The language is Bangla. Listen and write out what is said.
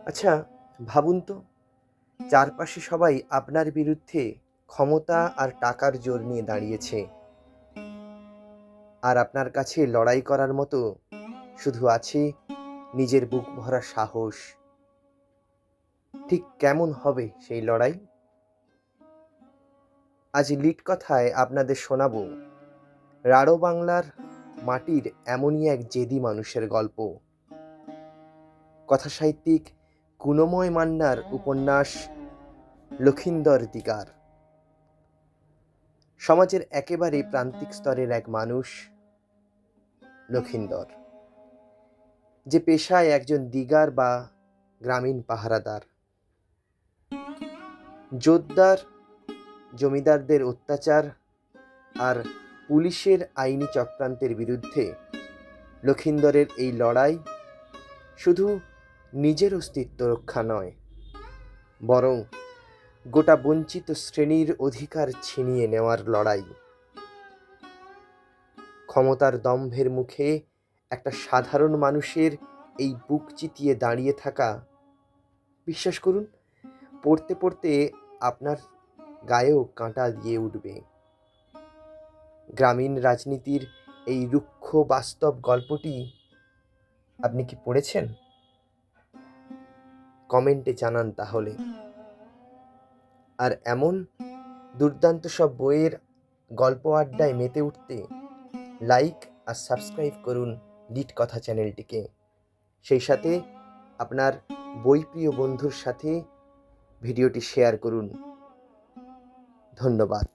আচ্ছা, ভাবুন তো, চারপাশে সবাই আপনার বিরুদ্ধে ক্ষমতা আর টাকার জোর নিয়ে দাঁড়িয়েছে, আর আপনার কাছে লড়াই করার মতো শুধু আছে নিজের বুক ভরা সাহস। ঠিক কেমন হবে সেই লড়াই? আজ লিড কথায় আপনাদের শোনাবো রাঢ় বাংলার মাটির এমনই এক জেদি মানুষের গল্প। কথাসাহিত্যিক গুণময় মান্নার উপন্যাস লক্ষিন্দর দিগার। সমাজের একেবারে প্রান্তিক স্তরের এক মানুষ লক্ষিন্দর, যে পেশায় একজন দিগার বা গ্রামীণ পাহারাদার। জোতদার জমিদারদের অত্যাচার আর পুলিশের আইনি চক্রান্তের বিরুদ্ধে লক্ষিন্দরের এই লড়াই শুধু নিজের অস্তিত্ব রক্ষা নয়, বরং গোটা বঞ্চিত শ্রেণীর অধিকার ছিনিয়ে নেওয়ার লড়াই। ক্ষমতার দম্ভের মুখে একটা সাধারণ মানুষের এই বুক চিতিয়ে দাঁড়িয়ে থাকা, বিশ্বাস করুন, পড়তে পড়তে আপনার গায়েও কাঁটা দিয়ে উঠবে। গ্রামীণ রাজনীতির এই রুক্ষ বাস্তব গল্পটি আপনি কি পড়েছেন? কমেন্টে জানান তাহলে। আর এমন দুর্দান্ত সব বইয়ের গল্প আড্ডায় মেতে উঠতে লাইক আর সাবস্ক্রাইব করুন লিড কথা চ্যানেলটিকে। সেই সাথে আপনার বইপ্রিয় বন্ধুর সাথে ভিডিওটি শেয়ার করুন। ধন্যবাদ।